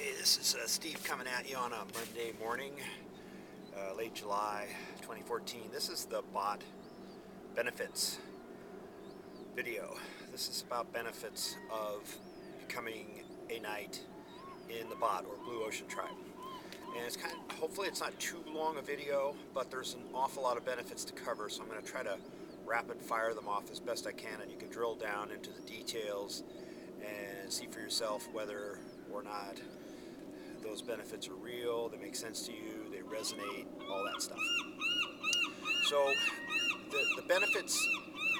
Okay, this is Steve coming at you on a Monday morning, late July 2014. This is the bot benefits video. This is about benefits of becoming a knight in the bot or Blue Ocean Tribe. And it's hopefully it's not too long a video, but there's an awful lot of benefits to cover, so I'm going to try to rapid fire them off as best I can, and you can drill down into the details and see for yourself whether or not those benefits are real, they make sense to you, they resonate, all that stuff. So the benefits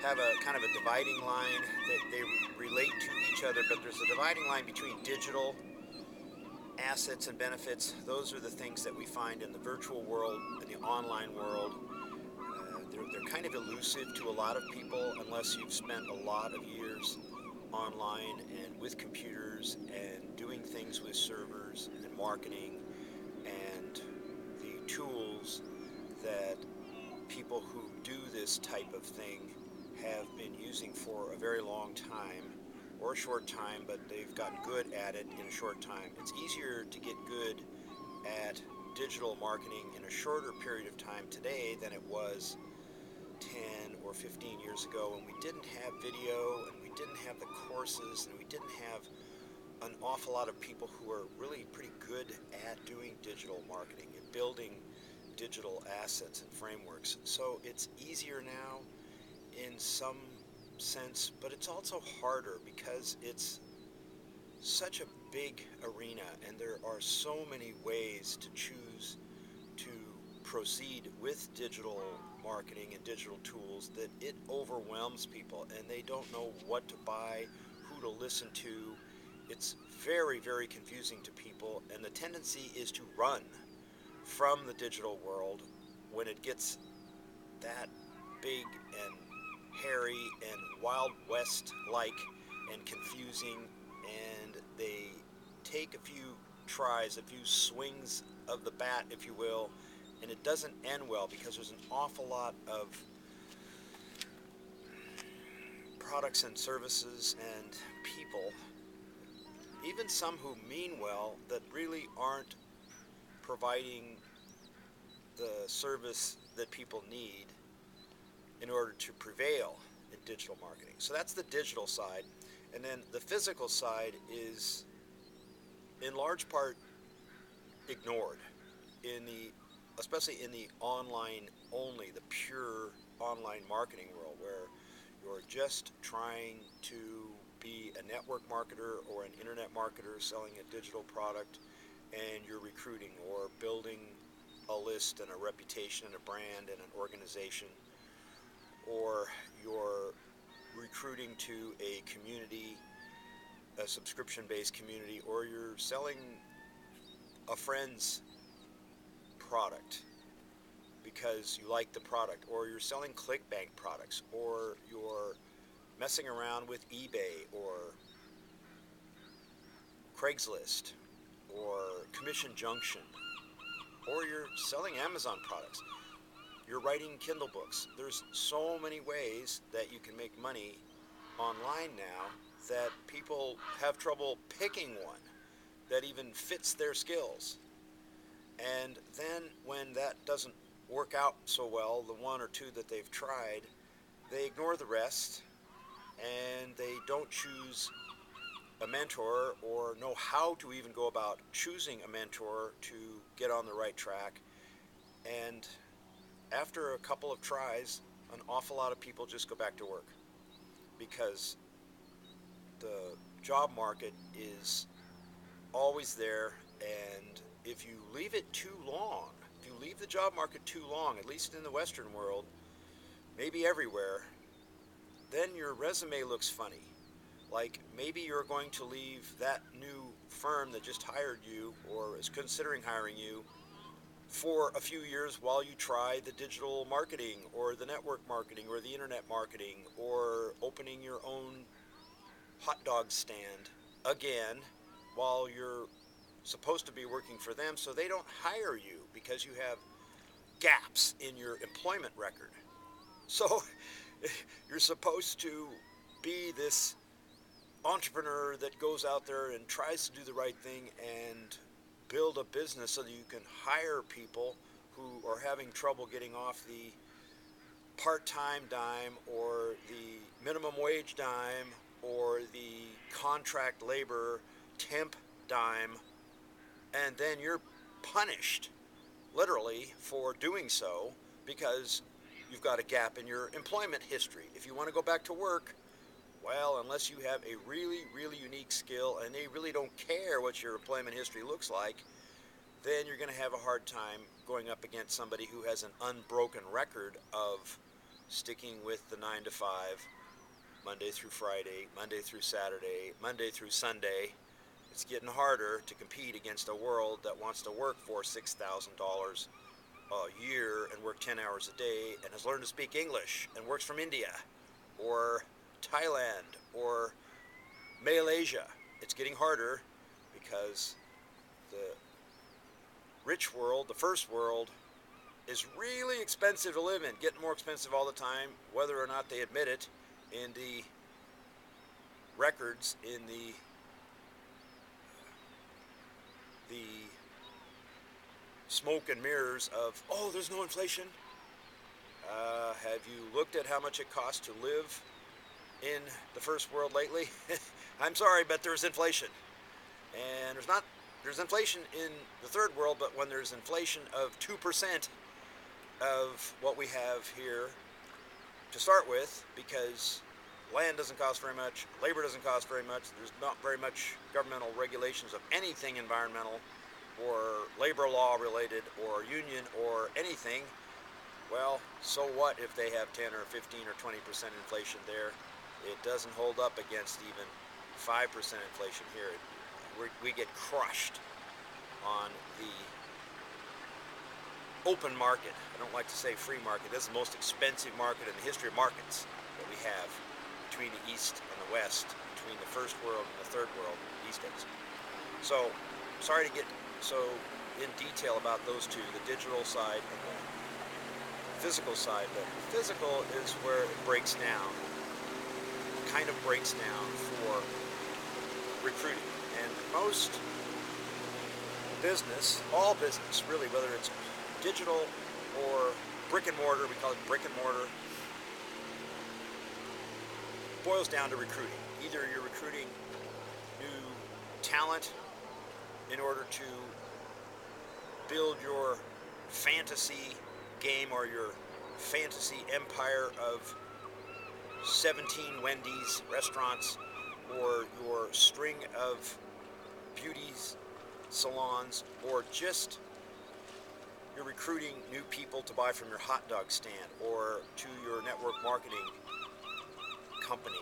have a kind of a dividing line. They relate to each other, but there's a dividing line between digital assets and benefits. Those are the things that we find in the virtual world, in the online world. They're kind of elusive to a lot of people unless you've spent a lot of years online and with computers and doing things with servers and marketing and the tools that people who do this type of thing have been using for a very long time or a short time, but they've gotten good at it in a short time. It's easier to get good at digital marketing in a shorter period of time today than it was 10 or 15 years ago, when we didn't have video and we didn't have the courses and we didn't have an awful lot of people who are really pretty good at doing digital marketing and building digital assets and frameworks. So it's easier now in some sense, but it's also harder because it's such a big arena and there are so many ways to choose to proceed with digital marketing and digital tools that it overwhelms people and they don't know what to buy, who to listen to. It's very, very confusing to people, and the tendency is to run from the digital world when it gets that big and hairy and Wild West like and confusing, and they take a few tries, a few swings of the bat, if you will, and it doesn't end well because there's an awful lot of products and services and people, even some who mean well, that really aren't providing the service that people need in order to prevail in digital marketing. So that's the digital side. And then the physical side is in large part ignored especially in the online only, the pure online marketing world, where you're just trying to be a network marketer or an internet marketer selling a digital product, and you're recruiting or building a list and a reputation and a brand and an organization, or you're recruiting to a community, a subscription-based community, or you're selling a friend's product because you like the product, or you're selling ClickBank products, or you're messing around with eBay or Craigslist or Commission Junction, or you're selling Amazon products. You're writing Kindle books. There's so many ways that you can make money online now that people have trouble picking one that even fits their skills. And then when that doesn't work out so well, the one or two that they've tried, they ignore the rest and they don't choose a mentor or know how to even go about choosing a mentor to get on the right track. And after a couple of tries, an awful lot of people just go back to work because the job market is always there, and if you leave it too long, if you leave the job market too long, at least in the Western world, maybe everywhere, then your resume looks funny. Like maybe you're going to leave that new firm that just hired you or is considering hiring you for a few years while you try the digital marketing or the network marketing or the internet marketing or opening your own hot dog stand again while you're supposed to be working for them, so they don't hire you because you have gaps in your employment record. So you're supposed to be this entrepreneur that goes out there and tries to do the right thing and build a business so that you can hire people who are having trouble getting off the part-time dime or the minimum wage dime or the contract labor temp dime, and then you're punished literally for doing so because you've got a gap in your employment history. If you want to go back to work, well, unless you have a really, really unique skill and they really don't care what your employment history looks like, then you're going to have a hard time going up against somebody who has an unbroken record of sticking with the 9 to 5, Monday through Friday, Monday through Saturday, Monday through Sunday. It's getting harder to compete against a world that wants to work for $6,000 a year and work 10 hours a day and has learned to speak English and works from India or Thailand or Malaysia. It's getting harder because the rich world, the first world, is really expensive to live in, getting more expensive all the time, whether or not they admit it in the records, in the smoke and mirrors of, oh, there's no inflation. Have you looked at how much it costs to live in the first world lately? I'm sorry, but there's inflation. And there's inflation in the third world, but when there's inflation of 2% of what we have here to start with, because land doesn't cost very much, labor doesn't cost very much, there's not very much governmental regulations of anything environmental or labor law related or union or anything. Well, so what if they have 10 or 15 or 20% inflation there? It doesn't hold up against even 5% inflation here. We get crushed on the open market. I don't like to say free market. This is the most expensive market in the history of markets that we have between the East and the West, between the first world and the third world these days. So, sorry to get so in detail about those two, the digital side and the physical side, but the physical is where it breaks down, kind of breaks down for recruiting. And most business, all business really, whether it's digital or brick and mortar, we call it brick and mortar, boils down to recruiting. Either you're recruiting new talent in order to build your fantasy game or your fantasy empire of 17 Wendy's restaurants or your string of beauty salons, or just you're recruiting new people to buy from your hot dog stand or to your network marketing company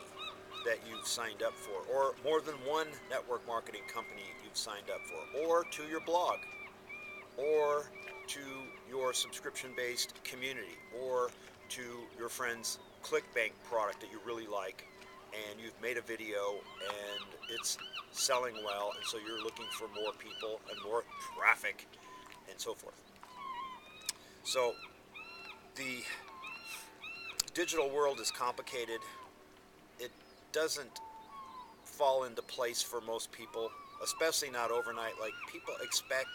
that you've signed up for, or more than one network marketing company you've signed up for, or to your blog, or to your subscription-based community, or to your friend's ClickBank product that you really like, and you've made a video and it's selling well, and so you're looking for more people and more traffic and so forth. So the digital world is complicated. It doesn't fall into place for most people, especially not overnight. Like, people expect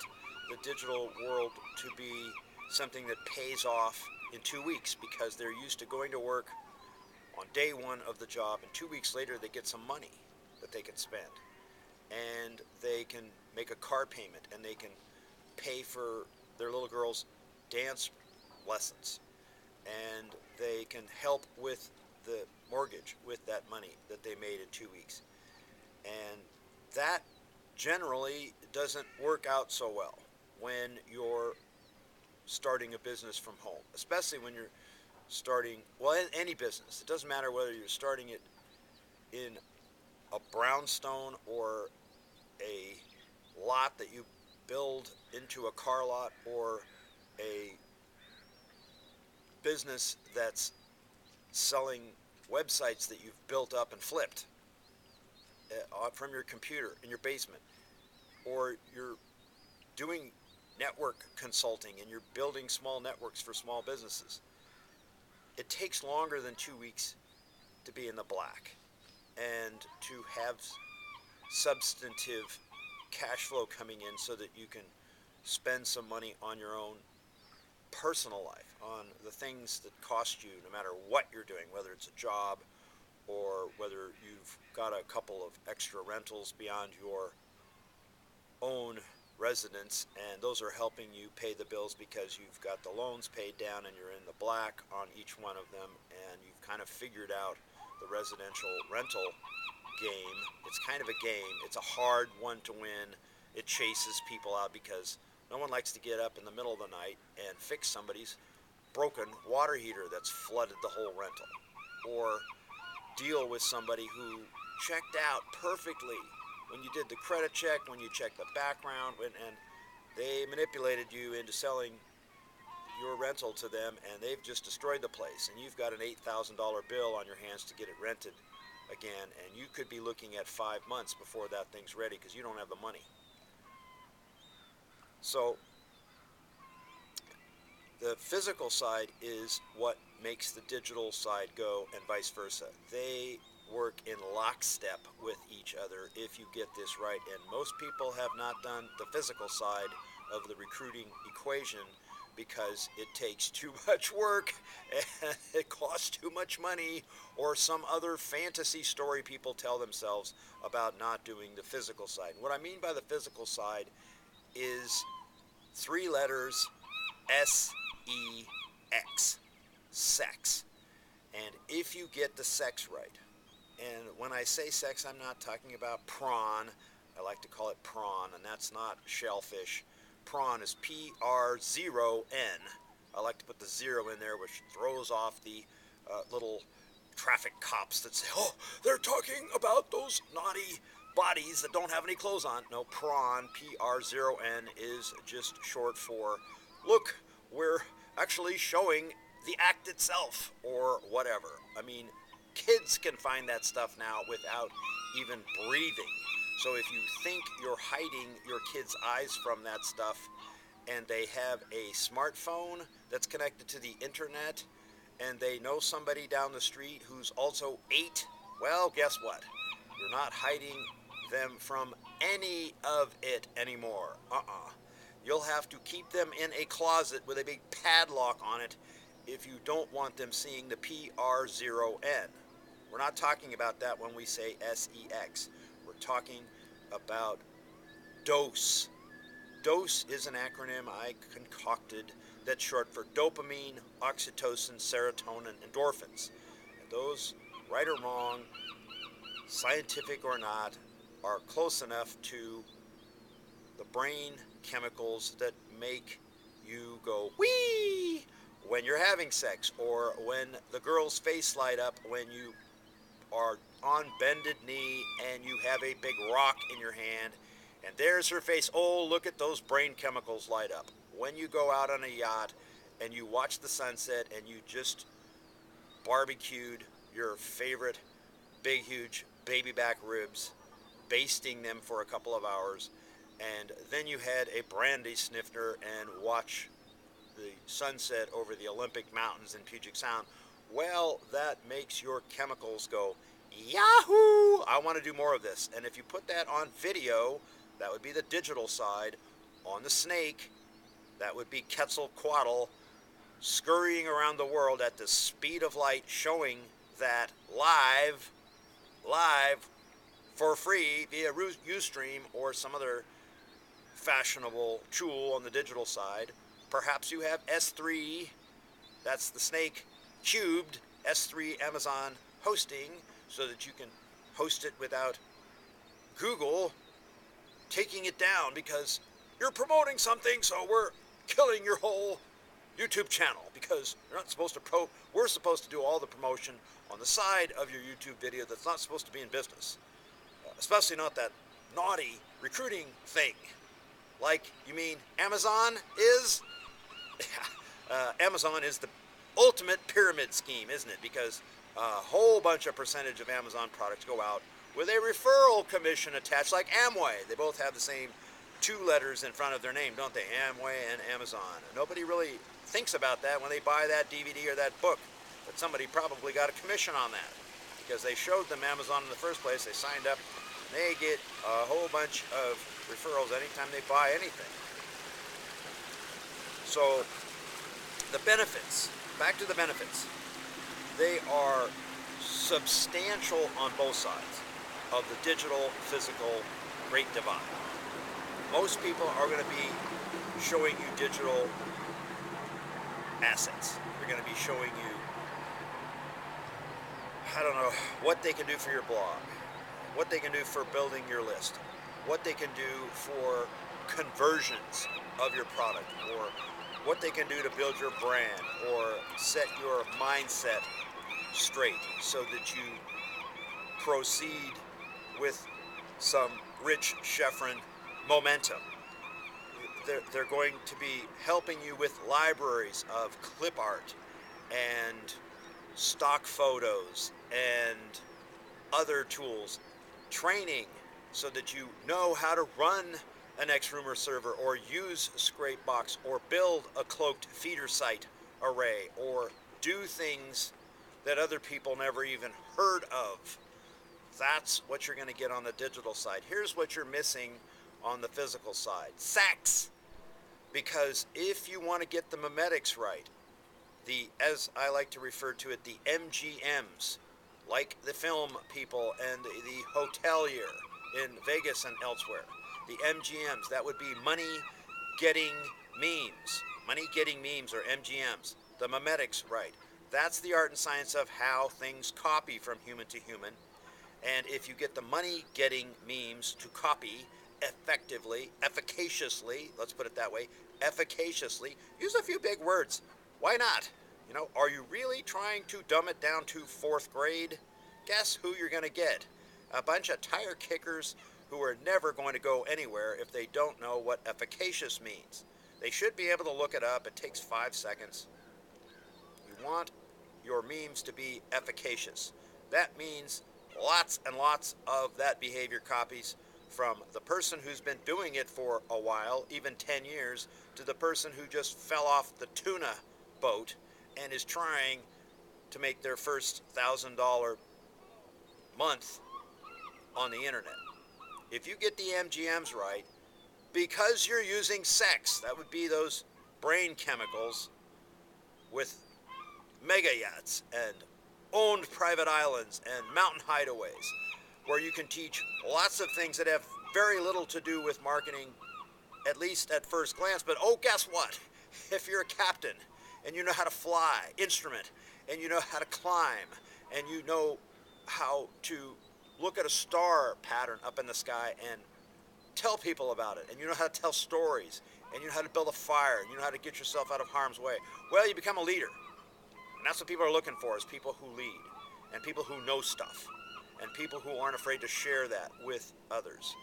the digital world to be something that pays off in 2 weeks because they're used to going to work on day one of the job, and 2 weeks later they get some money that they can spend, and they can make a car payment, and they can pay for their little girl's dance lessons, and they can help with the mortgage with that money that they made in 2 weeks. And that generally doesn't work out so well when you're starting a business from home, especially when you're starting, well, any business. It doesn't matter whether you're starting it in a brownstone or a lot that you build into a car lot, or a business that's selling websites that you've built up and flipped from your computer in your basement, or you're doing network consulting and you're building small networks for small businesses. It takes longer than 2 weeks to be in the black. and to have substantive cash flow coming in so that you can spend some money on your own personal life, on the things that cost you no matter what you're doing, whether it's a job or whether you've got a couple of extra rentals beyond your own residence, and those are helping you pay the bills because you've got the loans paid down and you're in the black on each one of them, and you've kind of figured out the residential rental game. It's kind of a game. It's a hard one to win. It chases people out because no one likes to get up in the middle of the night and fix somebody's broken water heater that's flooded the whole rental, or deal with somebody who checked out perfectly when you did the credit check, when you checked the background, and they manipulated you into selling your rental to them, and they've just destroyed the place, and you've got an $8,000 bill on your hands to get it rented again, and you could be looking at 5 months before that thing's ready because you don't have the money. So the physical side is what makes the digital side go, and vice versa. They work in lockstep with each other if you get this right, and most people have not done the physical side of the recruiting equation because it takes too much work and it costs too much money, or some other fantasy story people tell themselves about not doing the physical side. What I mean by the physical side is 3 letters, S-E-X, sex. And if you get the sex right, and when I say sex, I'm not talking about prawn. I like to call it prawn, and that's not shellfish. Prawn is P-R-0-N. I like to put the 0 in there, which throws off the little traffic cops that say, oh, they're talking about those naughty bodies that don't have any clothes on. No, prawn, P-R-0-N, is just short for, look, we're actually showing the act itself, or whatever. I mean, kids can find that stuff now without even breathing. So if you think you're hiding your kids' eyes from that stuff, and they have a smartphone that's connected to the internet, and they know somebody down the street who's also 8, well, guess what? You're not hiding them from any of it anymore. You'll have to keep them in a closet with a big padlock on it if you don't want them seeing the P-R-0-N. We're not talking about that when we say S-E-X. We're talking about DOSE. DOSE is an acronym I concocted that's short for dopamine, oxytocin, serotonin, endorphins. And those, right or wrong, scientific or not, are close enough to the brain chemicals that make you go wee when you're having sex, or when the girl's face light up when you are on bended knee and you have a big rock in your hand and there's her face. Oh, look at those brain chemicals light up. When you go out on a yacht and you watch the sunset and you just barbecued your favorite big huge baby back ribs, basting them for a couple of hours, and then you had a brandy snifter and watch the sunset over the Olympic Mountains in Puget Sound, well, that makes your chemicals go, Yahoo! I want to do more of this. And if you put that on video, that would be the digital side. On the snake, that would be Quetzalcoatl scurrying around the world at the speed of light, showing that live, for free via Ustream or some other fashionable tool on the digital side. Perhaps you have S3, that's the snake cubed, S3 Amazon hosting, so that you can host it without Google taking it down because you're promoting something, so we're killing your whole YouTube channel because you're not supposed to we're supposed to do all the promotion on the side of your YouTube video that's not supposed to be in business, especially not that naughty recruiting thing. Like, you mean Amazon is? Amazon is the ultimate pyramid scheme, isn't it? Because a whole bunch of percentage of Amazon products go out with a referral commission attached, like Amway. They both have the same 2 letters in front of their name, don't they? Amway and Amazon. Nobody really thinks about that when they buy that DVD or that book, but somebody probably got a commission on that. because they showed them Amazon in the first place. They signed up. They get a whole bunch of referrals anytime they buy anything. So the benefits, back to the benefits, they are substantial on both sides of the digital physical great divide. Most people are going to be showing you digital assets. They're going to be showing you, I don't know, what they can do for your blog, what they can do for building your list, what they can do for conversions of your product, or what they can do to build your brand or set your mindset straight so that you proceed with some rich chevron momentum. They're going to be helping you with libraries of clip art and stock photos and other tools, training so that you know how to run an Xroomer server or use Scrapebox or build a cloaked feeder site array or do things that other people never even heard of. That's what you're going to get on the digital side. Here's what you're missing on the physical side: sex. Because if you want to get the memetics right, the, as I like to refer to it, the MGMs, like the film people and the hotelier in Vegas and elsewhere, the MGMs, that would be money getting memes. Money getting memes, or MGMs. The memetics right. That's the art and science of how things copy from human to human. And if you get the money getting memes to copy effectively, efficaciously, let's put it that way, efficaciously, use a few big words. Why not? You know, are you really trying to dumb it down to 4th grade? Guess who you're going to get? A bunch of tire kickers who are never going to go anywhere if they don't know what efficacious means. They should be able to look it up. It takes 5 seconds. You want your memes to be efficacious. That means lots and lots of that behavior copies from the person who's been doing it for a while, even 10 years, to the person who just fell off the tuna boat and is trying to make their first $1,000 month on the internet. If you get the MGMs right, because you're using sex, that would be those brain chemicals with mega yachts and owned private islands and mountain hideaways, where you can teach lots of things that have very little to do with marketing, at least at first glance. But oh, guess what? If you're a captain and you know how to fly, instrument, and you know how to climb, and you know how to look at a star pattern up in the sky and tell people about it, and you know how to tell stories, and you know how to build a fire, and you know how to get yourself out of harm's way, well, you become a leader. And that's what people are looking for, is people who lead, and people who know stuff, and people who aren't afraid to share that with others.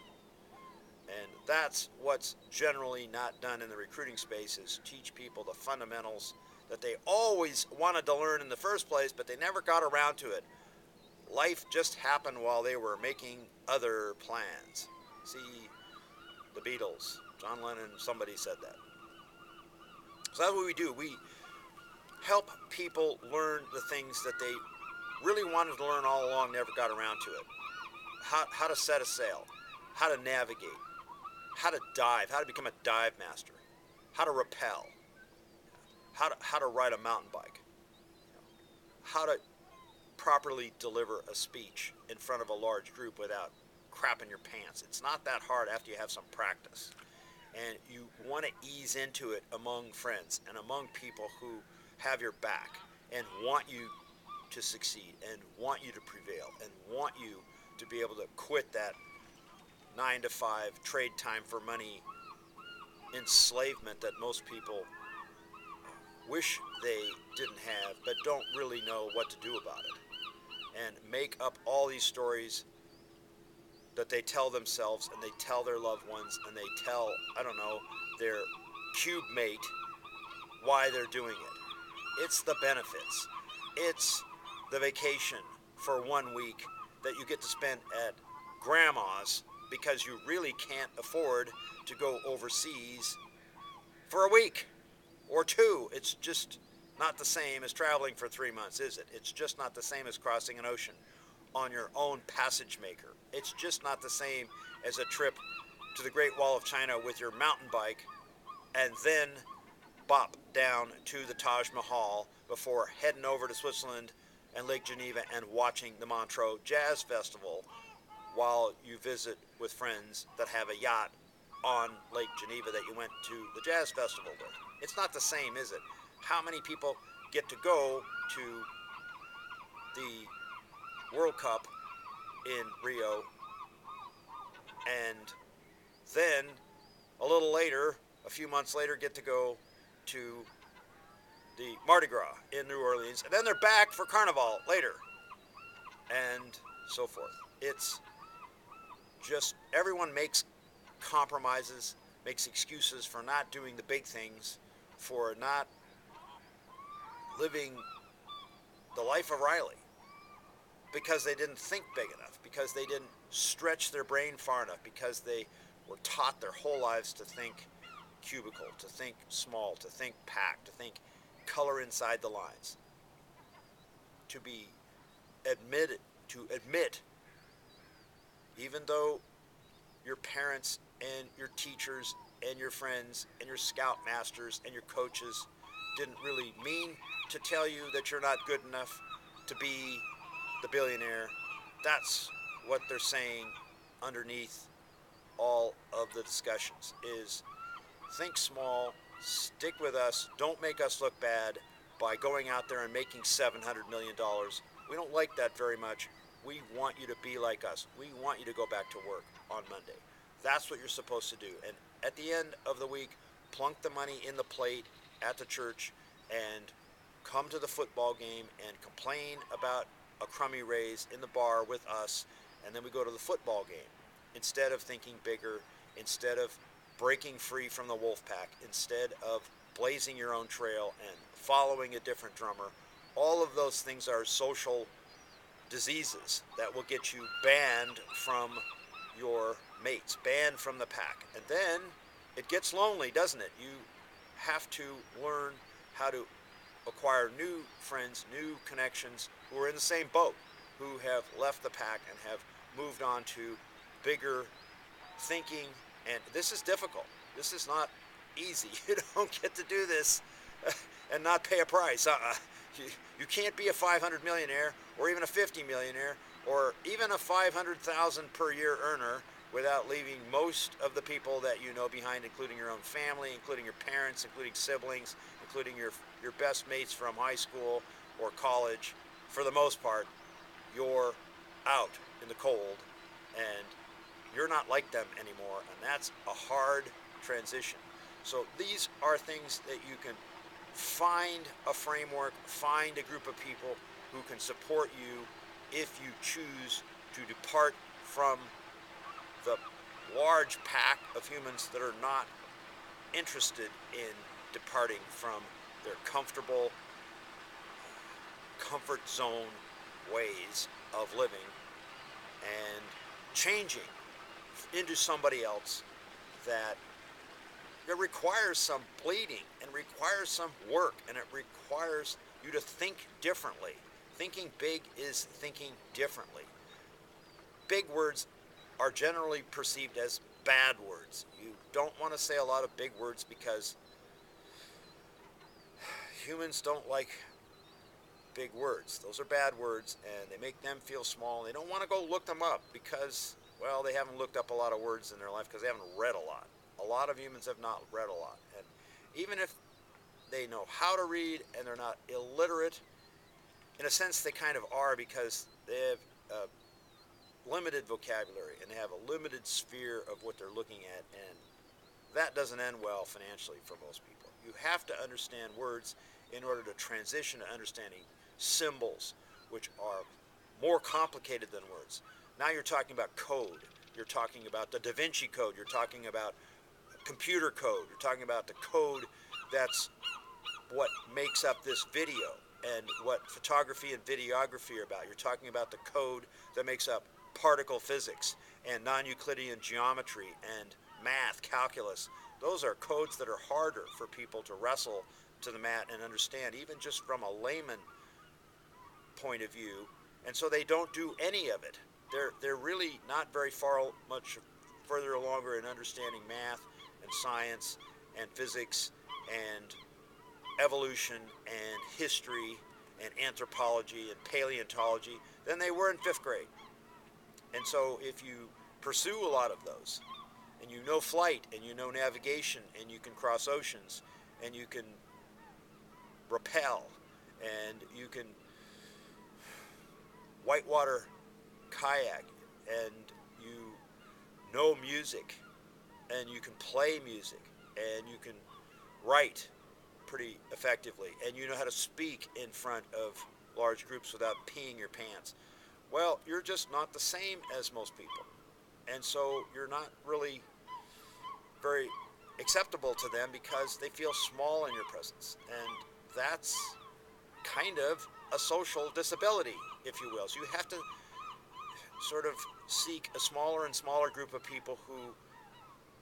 And that's what's generally not done in the recruiting space, is teach people the fundamentals that they always wanted to learn in the first place, but they never got around to it. Life just happened while they were making other plans. See, the Beatles, John Lennon, somebody said that. So that's what we do. We help people learn the things that they really wanted to learn all along, never got around to it. How to set a sail, how to navigate, how to dive, how to become a dive master, how to rappel, how to ride a mountain bike, how to properly deliver a speech in front of a large group without crapping your pants. It's not that hard after you have some practice. And you want to ease into it among friends and among people who have your back and want you to succeed and want you to prevail and want you to be able to quit that 9-to-5 trade time for money enslavement that most people wish they didn't have but don't really know what to do about it, and make up all these stories that they tell themselves and they tell their loved ones and they tell, I don't know, their cube mate why they're doing it. It's the benefits. It's the vacation for 1 week that you get to spend at grandma's because you really can't afford to go overseas for a week or 2. It's just not the same as traveling for 3 months, is it? It's just not the same as crossing an ocean. on your own passage maker. It's just not the same as a trip to the Great Wall of China with your mountain bike and then bop down to the Taj Mahal before heading over to Switzerland and Lake Geneva and watching the Montreux Jazz Festival while you visit with friends that have a yacht on Lake Geneva that you went to the Jazz Festival with. It's not the same, is it? How many people get to go to the World Cup in Rio and then a little later, a few months later, get to go to the Mardi Gras in New Orleans, and then they're back for Carnival later, and so forth. It's just everyone makes compromises, makes excuses for not doing the big things, for not living the life of Riley, because they didn't think big enough, because they didn't stretch their brain far enough, because they were taught their whole lives to think cubicle, to think small, to think packed, to think color inside the lines, to admit, even though your parents and your teachers and your friends and your scoutmasters and your coaches didn't really mean to tell you that you're not good enough to be the billionaire. That's what they're saying underneath all of the discussions is think small, stick with us, don't make us look bad by going out there and making $700 million. We don't like that very much. We want you to be like us. We want you to go back to work on Monday. That's what you're supposed to do. And at the end of the week, plunk the money in the plate at the church and come to the football game and complain about a crummy raise in the bar with us, and then we go to the football game. Instead of thinking bigger, instead of breaking free from the wolf pack, instead of blazing your own trail and following a different drummer, all of those things are social diseases that will get you banned from your mates, banned from the pack. And then it gets lonely, doesn't it? You have to learn how to acquire new friends, new connections who are in the same boat, who have left the pack and have moved on to bigger thinking. And this is difficult. This is not easy. You don't get to do this and not pay a price. You can't be a 500 millionaire or even a 50 millionaire or even a 500,000 per year earner without leaving most of the people that you know behind, including your own family, including your parents, including siblings, including your best mates from high school or college. For the most part, you're out in the cold and you're not like them anymore, and that's a hard transition. So these are things that you can find a framework, find a group of people who can support you if you choose to depart from the large pack of humans that are not interested in departing from their comfortable comfort zone ways of living and changing into somebody else that it requires some bleeding and requires some work, and it requires you to think differently. Thinking big is thinking differently. Big words are generally perceived as bad words. You don't want to say a lot of big words because humans don't like big words. Those are bad words, and they make them feel small. They don't want to go look them up because, well, they haven't looked up a lot of words in their life because they haven't read a lot. A lot of humans have not read a lot. And even if they know how to read and they're not illiterate, in a sense they kind of are because they have a limited vocabulary and they have a limited sphere of what they're looking at, and that doesn't end well financially for most people. You have to understand words in order to transition to understanding symbols, which are more complicated than words. Now you're talking about code. You're talking about the Da Vinci Code. You're talking about computer code. You're talking about the code that's what makes up this video and what photography and videography are about. You're talking about the code that makes up particle physics and non-Euclidean geometry and math, calculus. Those are codes that are harder for people to wrestle to the mat and understand, even just from a layman point of view. And so they don't do any of it. They're really not very much further along in understanding math and science and physics and evolution and history and anthropology and paleontology than they were in 5th grade. And so if you pursue a lot of those, and you know flight, and you know navigation, and you can cross oceans, and you can rappel, and you can whitewater kayak, and you know music, and you can play music, and you can write pretty effectively, and you know how to speak in front of large groups without peeing your pants, well, you're just not the same as most people. And so you're not really very acceptable to them because they feel small in your presence. And that's kind of a social disability, if you will. So you have to sort of seek a smaller and smaller group of people who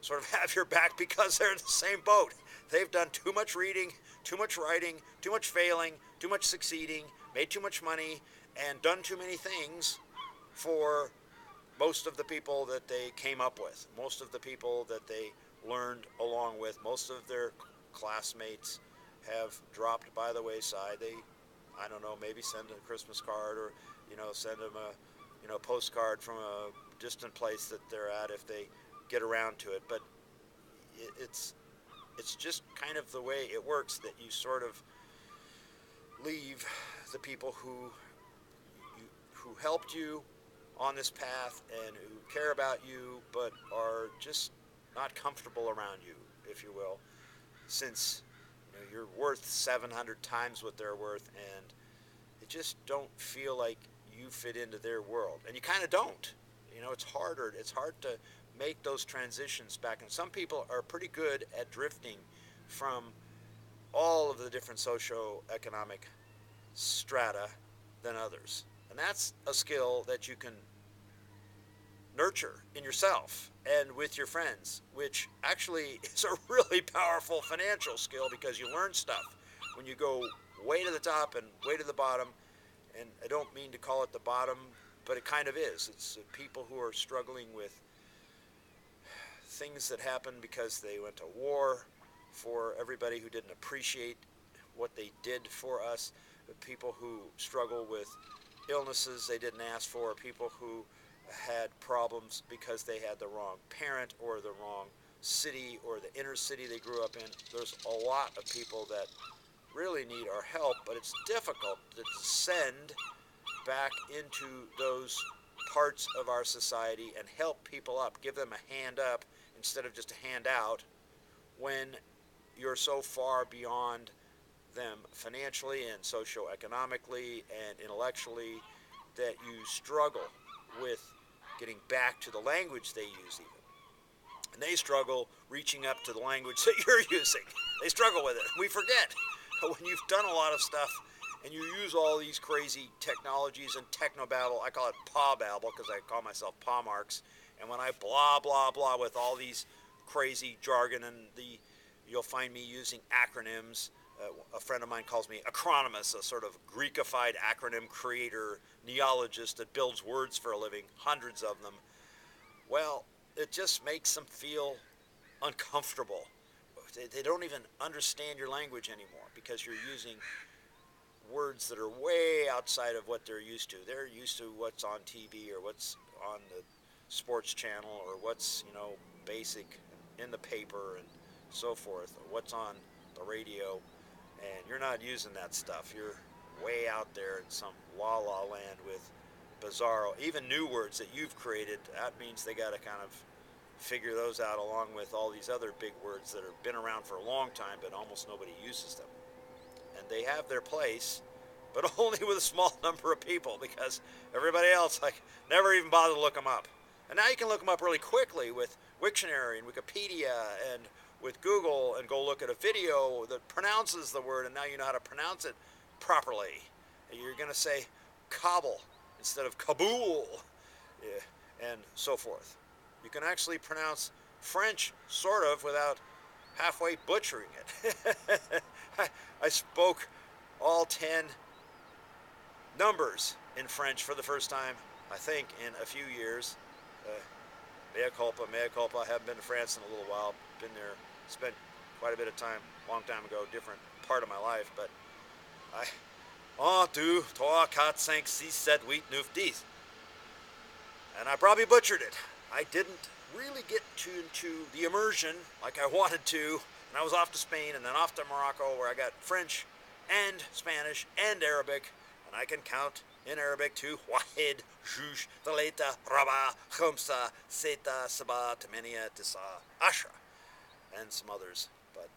sort of have your back because they're in the same boat. They've done too much reading, too much writing, too much failing, too much succeeding, made too much money, and done too many things for most of the people that they came up with, most of the people that they learned along with. Most of their classmates have dropped by the wayside. They, I don't know, maybe send a Christmas card, or send them a postcard from a distant place that they're at if they get around to it. But it's just kind of the way it works, that you sort of leave the people who helped you on this path and who care about you but are just not comfortable around you, if you will, since you're worth 700 times what they're worth, and they just don't feel like you fit into their world. And you kind of don't. It's harder. It's hard to make those transitions back. And some people are pretty good at drifting from all of the different socio-economic strata than others. And that's a skill that you can nurture in yourself and with your friends, which actually is a really powerful financial skill, because you learn stuff when you go way to the top and way to the bottom. And I don't mean to call it the bottom, but it kind of is. It's people who are struggling with things that happen because they went to war, for everybody who didn't appreciate what they did for us, people who struggle with illnesses they didn't ask for, people who had problems because they had the wrong parent or the wrong city or the inner city they grew up in. There's a lot of people that really need our help, but it's difficult to descend back into those parts of our society and help people up, give them a hand up instead of just a hand out, when you're so far beyond them financially and socioeconomically and intellectually that you struggle with getting back to the language they use even. And they struggle reaching up to the language that you're using. They struggle with it. We forget. But when you've done a lot of stuff and you use all these crazy technologies and technobabble, I call it paw babble because I call myself paw marks, and when I blah, blah, blah with all these crazy jargon, and you'll find me using acronyms. A friend of mine calls me Acronymus, a sort of Greekified acronym creator, neologist that builds words for a living, hundreds of them. Well, it just makes them feel uncomfortable. They don't even understand your language anymore because you're using words that are way outside of what they're used to. They're used to what's on TV or what's on the sports channel or what's, basic in the paper and so forth, or what's on the radio. And you're not using that stuff. You're way out there in some la-la land with bizarro, even new words that you've created. That means they got to kind of figure those out along with all these other big words that have been around for a long time, but almost nobody uses them. And they have their place, but only with a small number of people, because everybody else never even bother to look them up. And now you can look them up really quickly with Wiktionary and Wikipedia and with Google, and go look at a video that pronounces the word, and now you know how to pronounce it properly. You're going to say Kabul instead of Kabul, and so forth. You can actually pronounce French, sort of, without halfway butchering it. I spoke all 10 numbers in French for the first time, I think, in a few years. Mea culpa, mea culpa. I haven't been to France in a little while. Been there, spent quite a bit of time, long time ago, different part of my life. But I, 1, 2, 3, 4, 5, 6, 7, 8, 9, 10. And I probably butchered it. I didn't really get into the immersion like I wanted to. And I was off to Spain and then off to Morocco, where I got French and Spanish and Arabic. And I can count in Arabic to Wahid, Juj, Thaleta, Rabah, Khamsa, Seta, Sabah, Tamania, Tisa, Ashra, and some others. But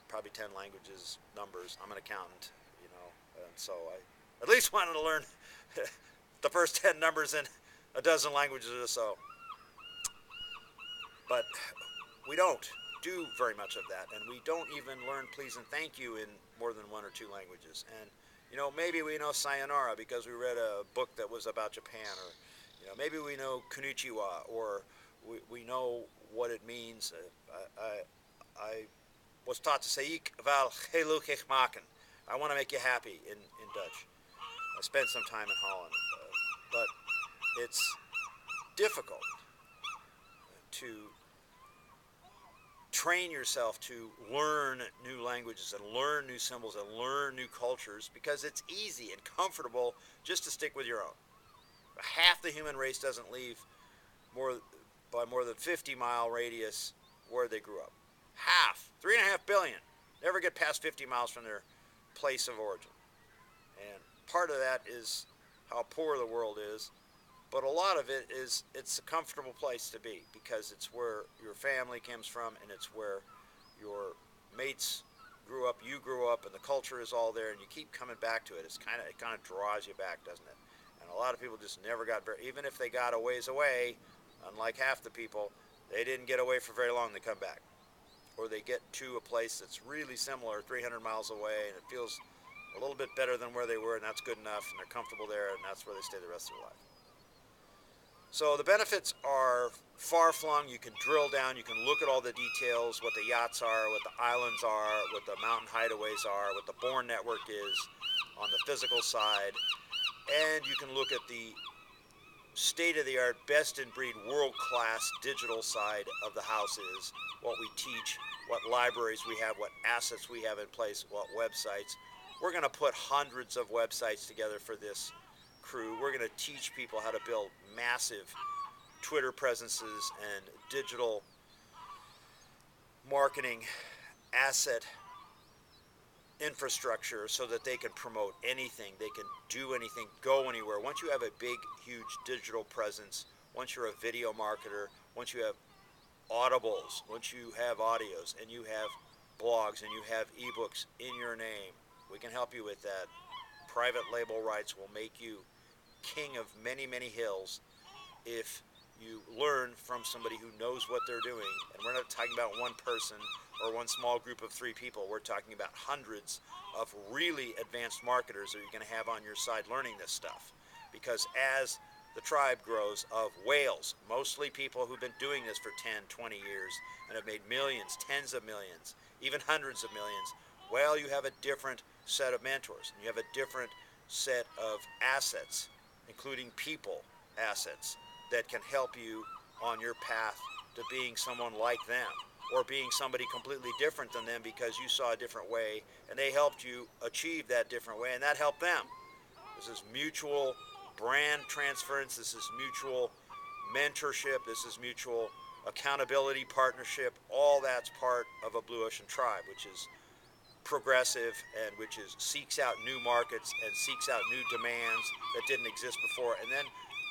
probably 10 languages, numbers. I'm an accountant, you know, and so I at least wanted to learn the first 10 numbers in a dozen languages or so. But we don't do very much of that, and we don't even learn please and thank you in more than 1 or 2 languages. And you know, maybe we know sayonara because we read a book that was about Japan, or you know, maybe we know konnichiwa, or we know what it means. I was taught to say ik wil gelukkig maken. I want to make you happy in Dutch. I spent some time in Holland, but it's difficult to train yourself to learn new languages and learn new symbols and learn new cultures, because it's easy and comfortable just to stick with your own. Half the human race doesn't leave by more than 50-mile radius where they grew up. Half, 3.5 billion, never get past 50 miles from their place of origin. And part of that is how poor the world is. But a lot of it is, it's a comfortable place to be, because it's where your family comes from, and it's where your mates grew up, you grew up, and the culture is all there, and you keep coming back to it. It kind of draws you back, doesn't it? And a lot of people just never got even if they got a ways away, unlike half the people, they didn't get away for very long. They come back, or they get to a place that's really similar, 300 miles away, and it feels a little bit better than where they were, and that's good enough, and they're comfortable there, and that's where they stay the rest of their life. So the benefits are far-flung. You can drill down, you can look at all the details, what the yachts are, what the islands are, what the mountain hideaways are, what the Bourne network is on the physical side, and you can look at the state-of-the-art, best-in-breed, world-class digital side of the house is, what we teach, what libraries we have, what assets we have in place, what websites. We're going to put hundreds of websites together for this crew. We're going to teach people how to build massive Twitter presences and digital marketing asset infrastructure so that they can promote anything, they can do anything, go anywhere. Once you have a big, huge digital presence, once you're a video marketer, once you have audibles, once you have audios, and you have blogs, and you have ebooks in your name, we can help you with that. Private label rights will make you king of many, many hills if you learn from somebody who knows what they're doing. And we're not talking about one person or one small group of 3 people. We're talking about hundreds of really advanced marketers that you're going to have on your side learning this stuff. Because as the tribe grows of whales, mostly people who've been doing this for 10, 20 years and have made millions, tens of millions, even hundreds of millions, well, you have a different set of mentors. And you have a different set of assets, including people assets, that can help you on your path to being someone like them, or being somebody completely different than them because you saw a different way and they helped you achieve that different way, and that helped them. This is mutual brand transference, this is mutual mentorship, this is mutual accountability, partnership. All that's part of a Blue Ocean Tribe, which is progressive and which is seeks out new markets and seeks out new demands that didn't exist before, and then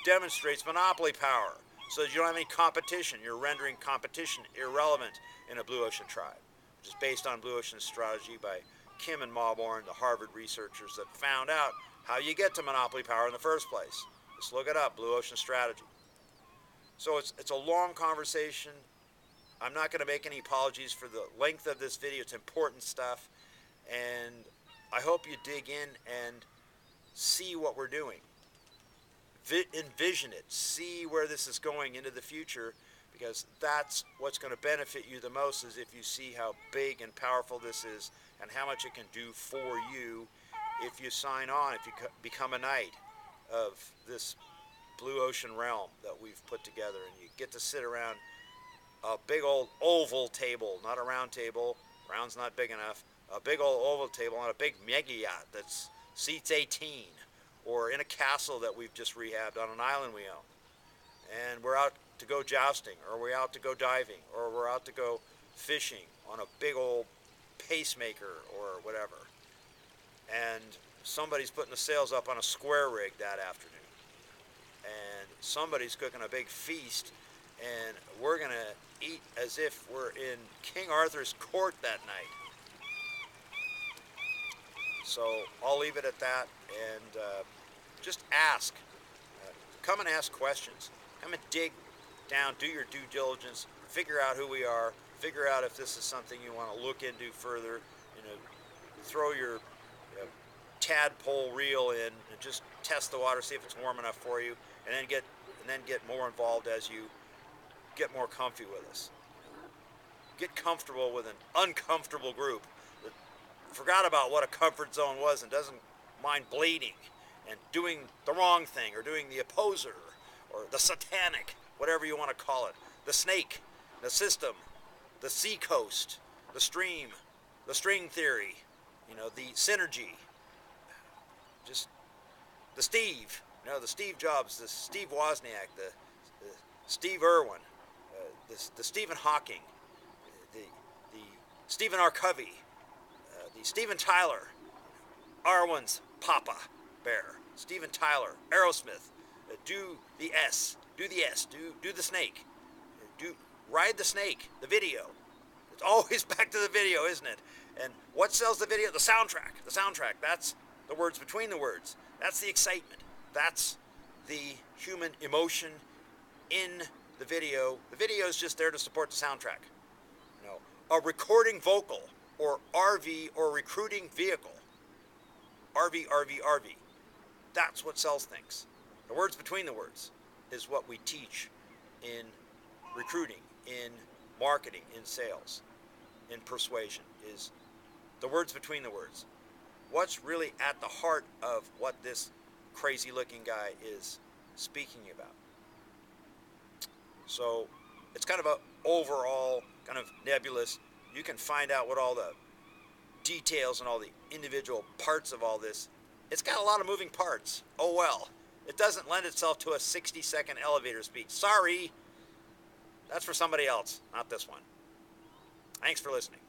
demonstrates monopoly power so that you don't have any competition. You're rendering competition irrelevant in a Blue Ocean Tribe, which is based on Blue Ocean strategy by Kim and Mauborgne, the Harvard researchers that found out how you get to monopoly power in the first place. Just look it up, Blue Ocean strategy. So it's a long conversation. I'm not going to make any apologies for the length of this video. It's important stuff, and I hope you dig in and see what we're doing. Envision it, see where this is going into the future, because that's what's going to benefit you the most, is if you see how big and powerful this is and how much it can do for you if you sign on, if you become a knight of this blue ocean realm that we've put together, and you get to sit around a big old oval table, not a round table, round's not big enough, a big old oval table on a big mega yacht that's seats 18, or in a castle that we've just rehabbed on an island we own. And we're out to go jousting, or we're out to go diving, or we're out to go fishing on a big old pacemaker or whatever. And somebody's putting the sails up on a square rig that afternoon. And somebody's cooking a big feast, and we're going to eat as if we're in King Arthur's court that night. So I'll leave it at that, and just ask. Come and ask questions. Come and dig down, do your due diligence, figure out who we are, figure out if this is something you want to look into further. Throw your tadpole reel in and just test the water, see if it's warm enough for you, and then get more involved as you get more comfy with us. Get comfortable with an uncomfortable group that forgot about what a comfort zone was and doesn't mind bleeding and doing the wrong thing, or doing the opposer, or the satanic, whatever you want to call it, the snake, the system, the sea coast, the stream, the string theory, the synergy, just the Steve, the Steve Jobs, the Steve Wozniak, the Steve Irwin, the Stephen Hawking, the Stephen R. Covey, the Steven Tyler, Arwen's Papa Bear, Steven Tyler, Aerosmith, do the S, do the snake, ride the snake, the video. It's always back to the video, isn't it? And what sells the video? The soundtrack, that's the words between the words. That's the excitement. That's the human emotion in the video. The video is just there to support the soundtrack. A recording vocal, or RV, or recruiting vehicle. RV. That's what sells things. The words between the words is what we teach in recruiting, in marketing, in sales, in persuasion, is the words between the words. What's really at the heart of what this crazy looking guy is speaking about. So it's kind of a overall kind of nebulous. You can find out what all the details and all the individual parts of all this. It's got a lot of moving parts. Oh well. It doesn't lend itself to a 60-second elevator speech. Sorry. That's for somebody else, not this one. Thanks for listening.